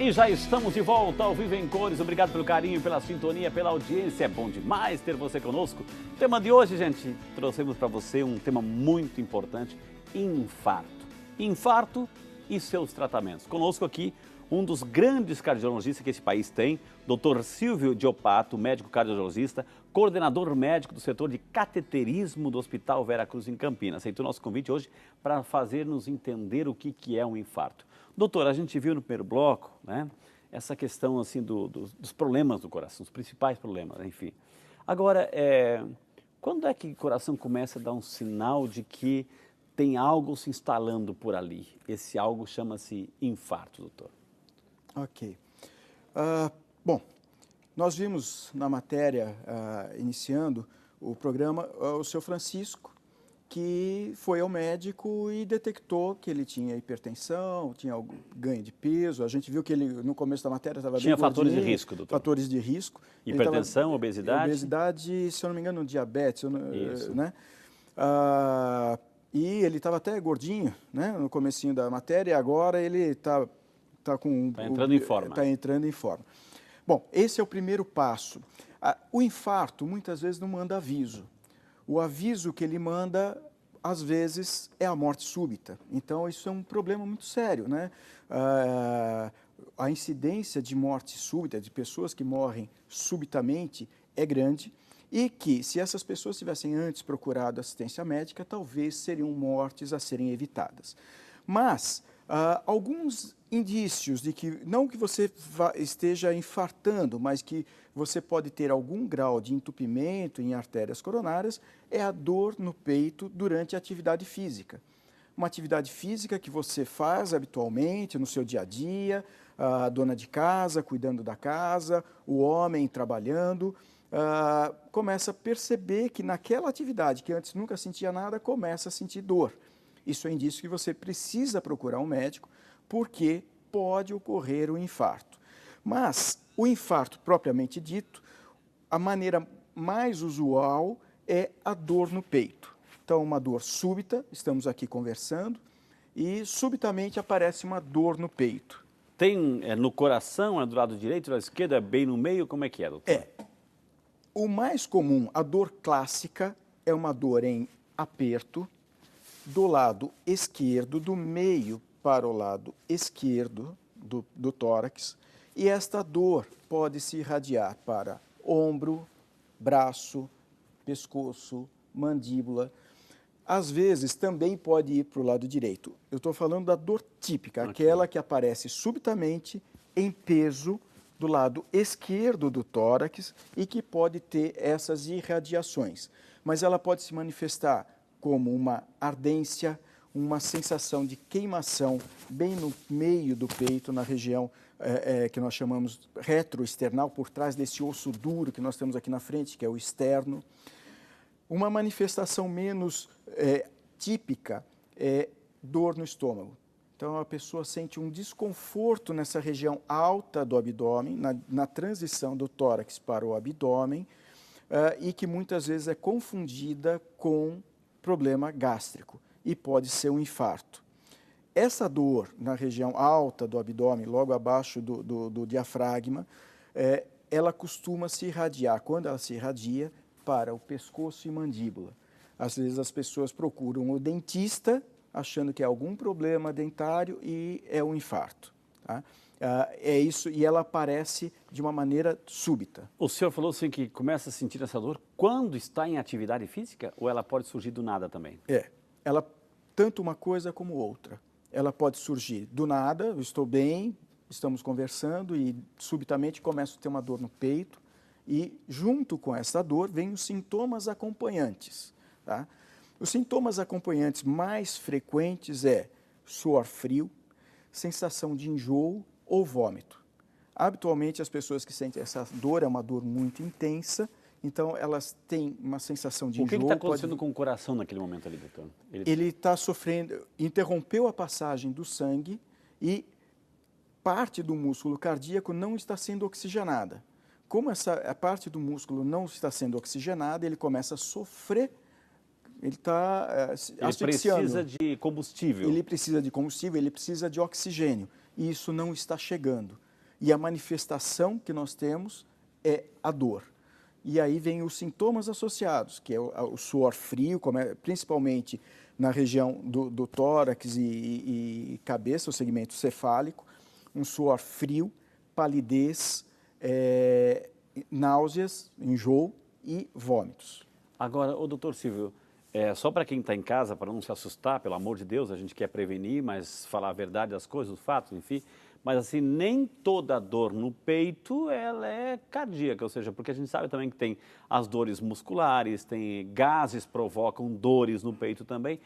E já estamos de volta ao Vivo em Cores. Obrigado pelo carinho, pela sintonia, pela audiência. É bom demais ter você conosco. O tema de hoje, gente, trouxemos para você um tema muito importante: infarto. Infarto e seus tratamentos. Conosco aqui, um dos grandes cardiologistas que esse país tem, Dr. Silvio Diopato, médico cardiologista, coordenador médico do setor de cateterismo do Hospital Vera Cruz, em Campinas. Aceitou nosso convite hoje para fazer-nos entender o que é um infarto. Doutor, a gente viu no primeiro bloco, né, essa questão assim dos problemas do coração, os principais problemas, enfim. Agora, quando é que o coração começa a dar um sinal de que tem algo se instalando por ali? Esse algo chama-se infarto, doutor. Ok. Bom, nós vimos na matéria, iniciando o programa, o seu Francisco, que foi ao médico e detectou que ele tinha hipertensão, tinha ganho de peso. A gente viu que ele, no começo da matéria, estava bem gordinho. Tinha fatores de risco, doutor? Fatores de risco. Hipertensão, obesidade? Obesidade, se eu não me engano, diabetes, Isso. né? E ele estava até gordinho, né, no comecinho da matéria, e agora ele está entrando em forma. Está entrando em forma. Bom, esse é o primeiro passo. O infarto, muitas vezes, não manda aviso. O aviso que ele manda, às vezes, é a morte súbita. Então, isso é um problema muito sério, né? A incidência de morte súbita, de pessoas que morrem subitamente, é grande, e que, se essas pessoas tivessem antes procurado assistência médica, talvez seriam mortes a serem evitadas. Mas alguns indícios de que, não que você esteja infartando, mas que você pode ter algum grau de entupimento em artérias coronárias, é a dor no peito durante a atividade física. Uma atividade física que você faz habitualmente no seu dia a dia, a dona de casa cuidando da casa, o homem trabalhando, começa a perceber que naquela atividade que antes nunca sentia nada, começa a sentir dor. Isso é indício que você precisa procurar um médico, porque pode ocorrer o infarto. Mas o infarto propriamente dito, a maneira mais usual é a dor no peito. Então, uma dor súbita, estamos aqui conversando, e subitamente aparece uma dor no peito. Tem no coração, é do lado direito, do lado esquerdo, é bem no meio? Como é que é, doutor? O mais comum, a dor clássica, é uma dor em aperto, do lado esquerdo, do meio para o lado esquerdo do tórax, e esta dor pode se irradiar para ombro, braço, pescoço, mandíbula. Às vezes também pode ir para o lado direito. Eu estou falando da dor típica, aquela que aparece subitamente em peso do lado esquerdo do tórax e que pode ter essas irradiações. Mas ela pode se manifestar como uma ardência, uma sensação de queimação bem no meio do peito, na região que nós chamamos retroesternal, por trás desse osso duro que nós temos aqui na frente, que é o externo. Uma manifestação menos típica é dor no estômago. Então, a pessoa sente um desconforto nessa região alta do abdômen, na transição do tórax para o abdômen, e que muitas vezes é confundida com problema gástrico e pode ser um infarto. Essa dor na região alta do abdômen, logo abaixo do diafragma, ela costuma se irradiar, quando ela se irradia, para o pescoço e mandíbula. Às vezes as pessoas procuram o dentista achando que é algum problema dentário e é um infarto. Tá? É isso, e ela aparece de uma maneira súbita. O senhor falou assim que começa a sentir essa dor quando está em atividade física ou ela pode surgir do nada também? Ela, tanto uma coisa como outra. Ela pode surgir do nada, eu estou bem, estamos conversando e subitamente começo a ter uma dor no peito e junto com essa dor vem os sintomas acompanhantes. Tá? Os sintomas acompanhantes mais frequentes é suor frio, sensação de enjoo ou vômito. Habitualmente, as pessoas que sentem essa dor, é uma dor muito intensa, então elas têm uma sensação de enjoo. O que está acontecendo com o coração naquele momento ali, doutor? Ele está sofrendo, interrompeu a passagem do sangue e parte do músculo cardíaco não está sendo oxigenada. Como a parte do músculo não está sendo oxigenada, ele começa a sofrer. Ele está asfixiando. Ele precisa de combustível. Ele precisa de combustível, ele precisa de oxigênio. E isso não está chegando. e a manifestação que nós temos é a dor. E aí vem os sintomas associados, que é o suor frio, principalmente na região do tórax e cabeça, o segmento cefálico, um suor frio, palidez, náuseas, enjoo e vômitos. Agora, o doutor Silvio, só para quem está em casa, para não se assustar, pelo amor de Deus, a gente quer prevenir, mas falar a verdade das coisas, os fatos, enfim. Mas assim, nem toda dor no peito, ela é cardíaca, ou seja, porque a gente sabe também que tem as dores musculares, tem gases provocam dores no peito também.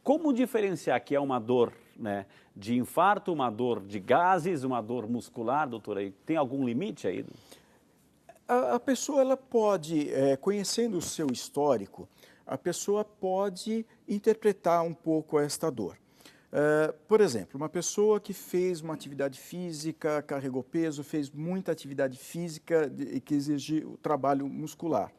Como diferenciar que é uma dor, né, de infarto, uma dor de gases, uma dor muscular, doutor? Aí tem algum limite aí? A pessoa ela pode, conhecendo o seu histórico, a pessoa pode interpretar um pouco esta dor. Por exemplo, uma pessoa que fez uma atividade física, carregou peso, fez muita atividade física que exige o trabalho muscular.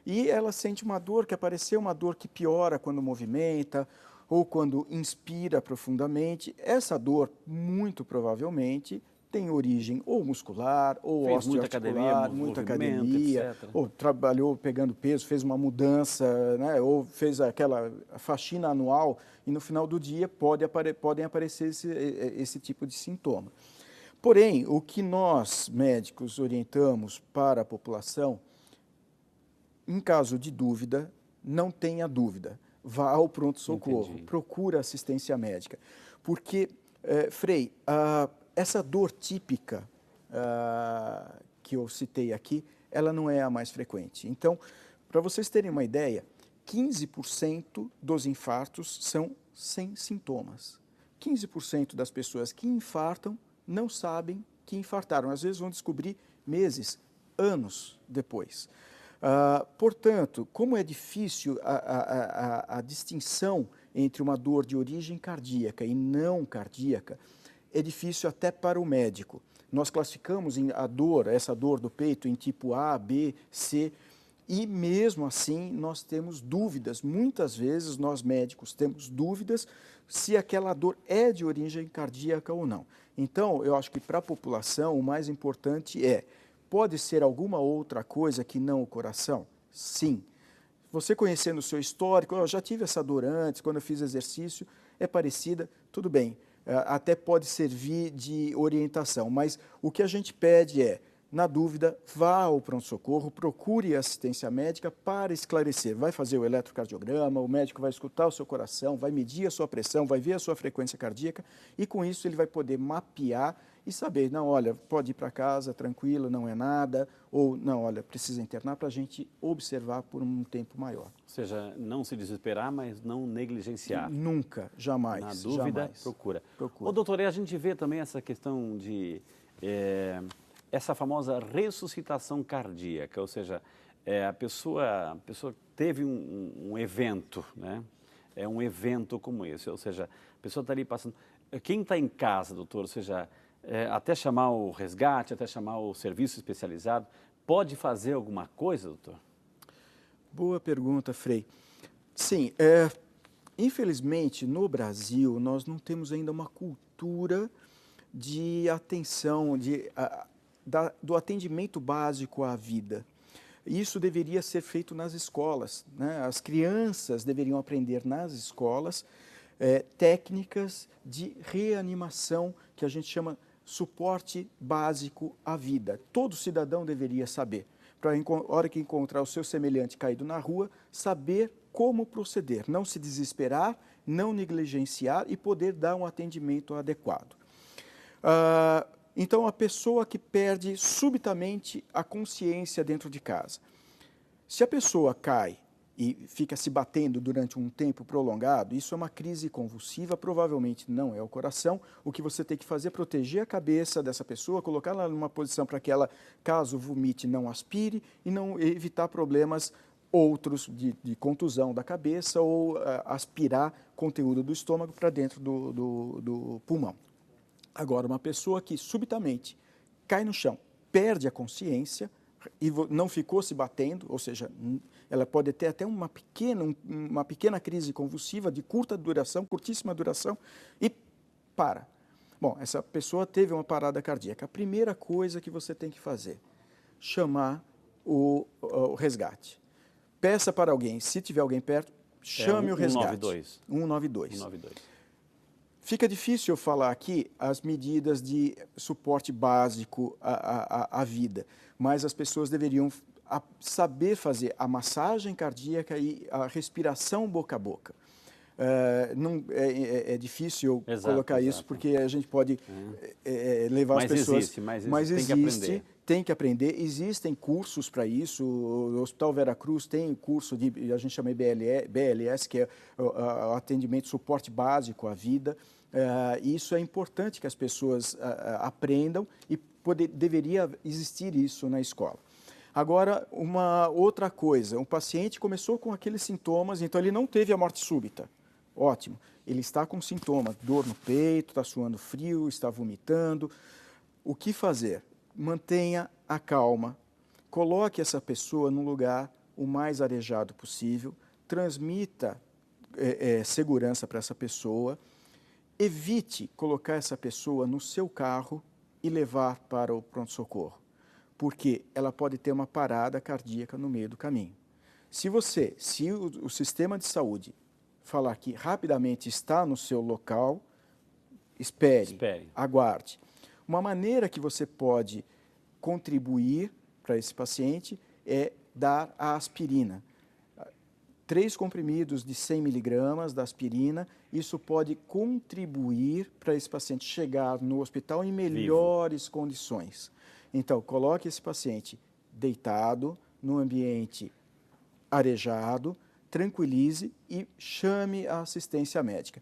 E ela sente uma dor que apareceu, uma dor que piora quando movimenta ou quando inspira profundamente. Essa dor, muito provavelmente, tem origem ou muscular, ou osteoarticular, muita academia, etc. ou trabalhou pegando peso, fez uma mudança, né, ou fez aquela faxina anual e no final do dia podem aparecer esse tipo de sintoma. Porém, o que nós, médicos, orientamos para a população, em caso de dúvida, não tenha dúvida, vá ao pronto-socorro, procura assistência médica. Porque, Frei, essa dor típica que eu citei aqui, ela não é a mais frequente. Então, para vocês terem uma ideia, 15% dos infartos são sem sintomas. 15% das pessoas que infartam não sabem que infartaram. Às vezes vão descobrir meses, anos depois. Portanto, como é difícil a distinção entre uma dor de origem cardíaca e não cardíaca, é difícil até para o médico. Nós classificamos essa dor do peito em tipo A, B, C, e mesmo assim nós temos dúvidas. Muitas vezes nós médicos temos dúvidas se aquela dor é de origem cardíaca ou não. Então, eu acho que para a população o mais importante pode ser alguma outra coisa que não o coração? Sim. Você conhecendo o seu histórico, eu já tive essa dor antes, quando eu fiz exercício, é parecida, tudo bem. Até pode servir de orientação, mas o que a gente pede na dúvida, vá ao pronto-socorro, procure assistência médica para esclarecer. Vai fazer o eletrocardiograma, o médico vai escutar o seu coração, vai medir a sua pressão, vai ver a sua frequência cardíaca e com isso ele vai poder mapear e saber, não, olha, pode ir para casa, tranquilo, não é nada, ou não, olha, precisa internar para a gente observar por um tempo maior. Ou seja, não se desesperar, mas não negligenciar. Nunca, jamais. Na dúvida, jamais. procura. Ô, doutor, a gente vê também essa questão de, essa famosa ressuscitação cardíaca, ou seja, a pessoa teve um evento, né? Um evento como esse, ou seja, a pessoa está ali passando. Quem está em casa, doutor, ou seja, até chamar o resgate, até chamar o serviço especializado, pode fazer alguma coisa, doutor? Boa pergunta, Frei. Sim, infelizmente no Brasil nós não temos ainda uma cultura de atenção, do atendimento básico à vida. Isso deveria ser feito nas escolas, né? As crianças deveriam aprender nas escolas técnicas de reanimação, que a gente chama suporte básico à vida. Todo cidadão deveria saber, para a hora que encontrar o seu semelhante caído na rua, saber como proceder, não se desesperar, não negligenciar e poder dar um atendimento adequado. Então, a pessoa que perde subitamente a consciência dentro de casa. Se a pessoa cai e fica se batendo durante um tempo prolongado, isso é uma crise convulsiva, provavelmente não é o coração. O que você tem que fazer é proteger a cabeça dessa pessoa, colocá-la numa posição para que ela, caso vomite, não aspire e não evitar problemas outros de contusão da cabeça ou aspirar conteúdo do estômago para dentro do pulmão. Agora, uma pessoa que subitamente cai no chão, perde a consciência e não ficou se batendo, ou seja, ela pode ter até uma pequena crise convulsiva de curta duração, curtíssima duração, e para. Bom, essa pessoa teve uma parada cardíaca. A primeira coisa que você tem que fazer, chamar o resgate. Peça para alguém, se tiver alguém perto, chame o resgate. 192. 192. 192. Fica difícil eu falar aqui as medidas de suporte básico à vida, mas as pessoas deveriam saber fazer a massagem cardíaca e a respiração boca a boca. É difícil colocar isso, porque a gente pode levar as pessoas... Mas existe, tem que aprender. Existem cursos para isso. O Hospital Vera Cruz tem curso de, a gente chama de BLS, que é o atendimento, suporte básico à vida. Isso é importante que as pessoas aprendam e deveria existir isso na escola. Agora, uma outra coisa, um paciente começou com aqueles sintomas, então ele não teve a morte súbita. Ótimo. Ele está com sintomas, dor no peito, está suando frio, está vomitando. O que fazer? Mantenha a calma. Coloque essa pessoa num lugar o mais arejado possível. Transmita segurança para essa pessoa. Evite colocar essa pessoa no seu carro e levar para o pronto-socorro, porque ela pode ter uma parada cardíaca no meio do caminho. Se o sistema de saúde falar que rapidamente está no seu local, espere, aguarde. Uma maneira que você pode contribuir para esse paciente é dar a aspirina. 3 comprimidos de 100 miligramas da aspirina, isso pode contribuir para esse paciente chegar no hospital em melhores condições. Então, coloque esse paciente deitado, num ambiente arejado, tranquilize e chame a assistência médica.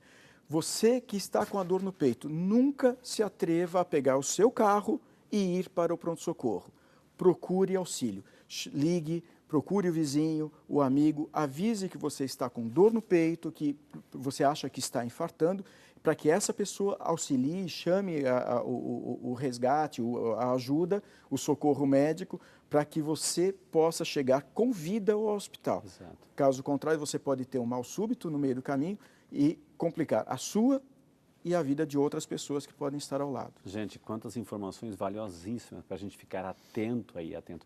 Você que está com a dor no peito, nunca se atreva a pegar o seu carro e ir para o pronto-socorro. Procure auxílio. Ligue, procure o vizinho, o amigo, avise que você está com dor no peito, que você acha que está infartando, para que essa pessoa auxilie, chame o resgate, a ajuda, o socorro médico, para que você possa chegar com vida ao hospital. Exato. Caso contrário, você pode ter um mal súbito no meio do caminho e complicar a sua e a vida de outras pessoas que podem estar ao lado. Gente, quantas informações valiosíssimas para a gente ficar atento aí, atento.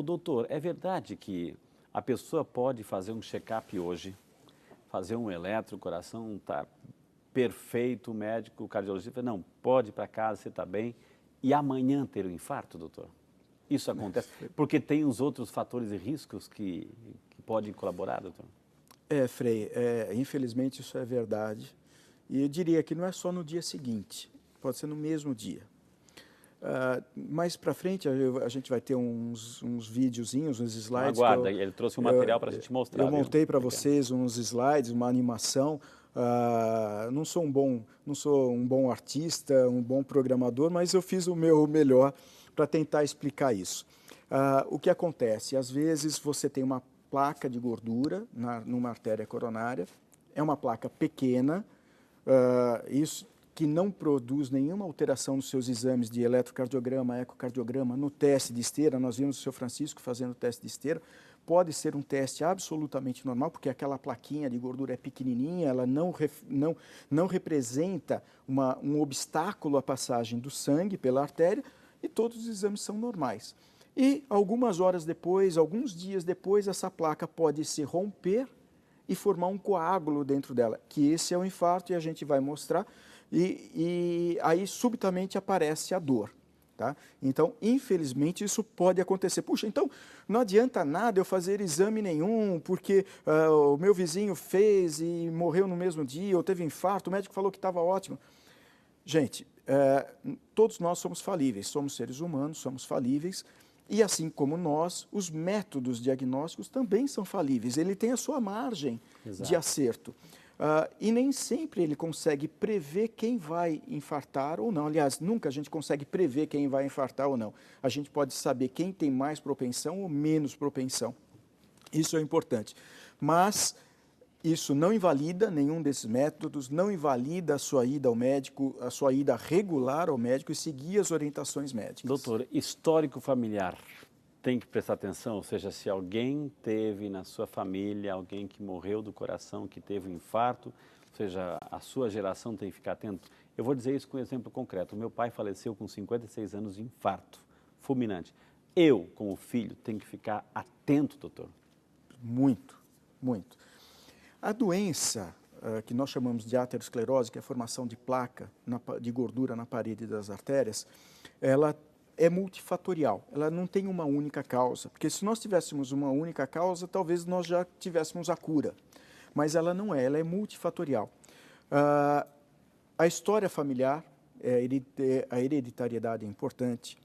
Doutor, é verdade que a pessoa pode fazer um check-up hoje, fazer um eletro, o coração está perfeito, o médico, o cardiologista, não, pode ir para casa, você está bem, e amanhã ter um infarto, doutor? Isso acontece? Porque tem os outros fatores e riscos que podem colaborar, doutor? Frei, infelizmente isso é verdade. E eu diria que não é só no dia seguinte, pode ser no mesmo dia. Mais para frente a gente vai ter uns videozinhos, uns slides. Aguarda, ele trouxe um material para a gente mostrar. Eu montei para vocês uns slides, uma animação. Não sou um bom artista, um bom programador, mas eu fiz o meu melhor para tentar explicar isso. O que acontece? Às vezes você tem uma placa de gordura numa artéria coronária, é uma placa pequena, isso que não produz nenhuma alteração nos seus exames de eletrocardiograma, ecocardiograma, no teste de esteira. Nós vimos o seu Francisco fazendo o teste de esteira. Pode ser um teste absolutamente normal, porque aquela plaquinha de gordura é pequenininha, ela não representa um obstáculo à passagem do sangue pela artéria, e todos os exames são normais. E algumas horas depois, alguns dias depois, essa placa pode se romper e formar um coágulo dentro dela, que esse é o infarto, e a gente vai mostrar. E aí, subitamente, aparece a dor. Tá? Então, infelizmente, isso pode acontecer. Puxa, então, não adianta nada eu fazer exame nenhum, porque o meu vizinho fez e morreu no mesmo dia, ou teve infarto, o médico falou que estava ótimo. Gente, todos nós somos falíveis, somos seres humanos, somos falíveis, e assim como nós, os métodos diagnósticos também são falíveis. Ele tem a sua margem de acerto. E nem sempre ele consegue prever quem vai infartar ou não. Aliás, nunca a gente consegue prever quem vai infartar ou não. A gente pode saber quem tem mais propensão ou menos propensão. Isso é importante. Mas isso não invalida nenhum desses métodos, não invalida a sua ida ao médico, a sua ida regular ao médico e seguir as orientações médicas. Doutor, histórico familiar tem que prestar atenção, ou seja, se alguém teve na sua família, alguém que morreu do coração, que teve um infarto, ou seja, a sua geração tem que ficar atento. Eu vou dizer isso com um exemplo concreto. O meu pai faleceu com 56 anos de infarto fulminante. Eu, como filho, tenho que ficar atento, doutor. Muito, muito. A doença que nós chamamos de aterosclerose, que é a formação de placa de gordura na parede das artérias, ela é multifatorial, ela não tem uma única causa, porque se nós tivéssemos uma única causa, talvez nós já tivéssemos a cura, mas ela não é, ela é multifatorial. A história familiar, a hereditariedade é importante,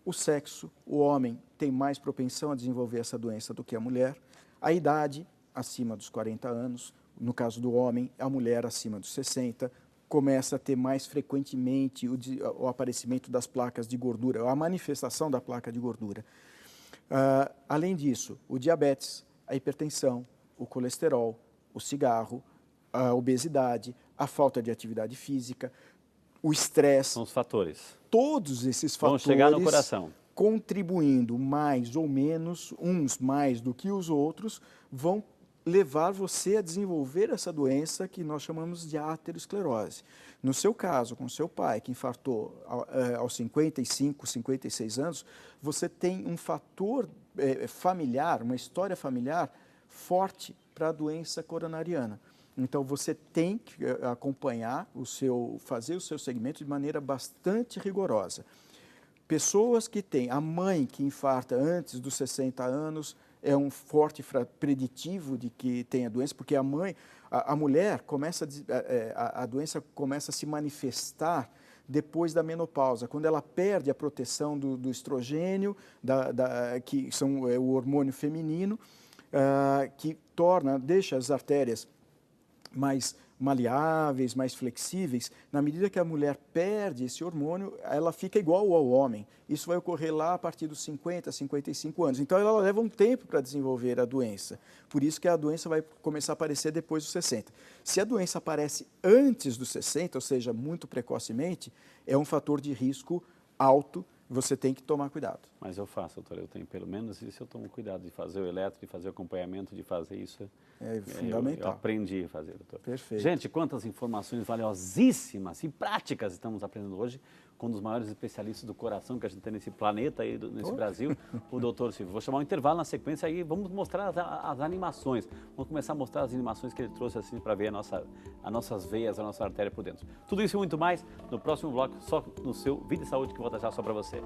o sexo, o homem tem mais propensão a desenvolver essa doença do que a mulher, a idade, acima dos 40 anos, no caso do homem, a mulher acima dos 60, começa a ter mais frequentemente o aparecimento das placas de gordura, a manifestação da placa de gordura. Além disso, o diabetes, a hipertensão, o colesterol, o cigarro, a obesidade, a falta de atividade física, o estresse. São os fatores. Todos esses fatores vão chegar no coração. Contribuindo mais ou menos, uns mais do que os outros, vão levar você a desenvolver essa doença que nós chamamos de aterosclerose. No seu caso, com seu pai, que infartou aos 55, 56 anos, você tem um fator familiar, uma história familiar forte para a doença coronariana. Então, você tem que acompanhar fazer o seu segmento de maneira bastante rigorosa. Pessoas que têm a mãe que infarta antes dos 60 anos, é um forte preditivo de que tem a doença, porque a mulher a doença começa a se manifestar depois da menopausa, quando ela perde a proteção do estrogênio, que é o hormônio feminino, que deixa as artérias mais maleáveis, mais flexíveis. Na medida que a mulher perde esse hormônio, ela fica igual ao homem. Isso vai ocorrer lá a partir dos 50, 55 anos. Então, ela leva um tempo para desenvolver a doença. Por isso que a doença vai começar a aparecer depois dos 60. Se a doença aparece antes dos 60, ou seja, muito precocemente, é um fator de risco alto. Você tem que tomar cuidado. Mas eu faço, doutor, eu tenho pelo menos isso, eu tomo cuidado de fazer o eletro, de fazer o acompanhamento, de fazer isso. É fundamental. Eu aprendi a fazer, doutor. Perfeito. Gente, quantas informações valiosíssimas e práticas estamos aprendendo hoje com um dos maiores especialistas do coração que a gente tem nesse planeta, aí, nesse Brasil, o doutor Silvio. Vou chamar um intervalo na sequência aí, vamos mostrar as animações. Vamos começar a mostrar as animações que ele trouxe assim para ver as nossas veias, a nossa artéria por dentro. Tudo isso e muito mais no próximo bloco, só no seu Vida e Saúde, que volta já só para você.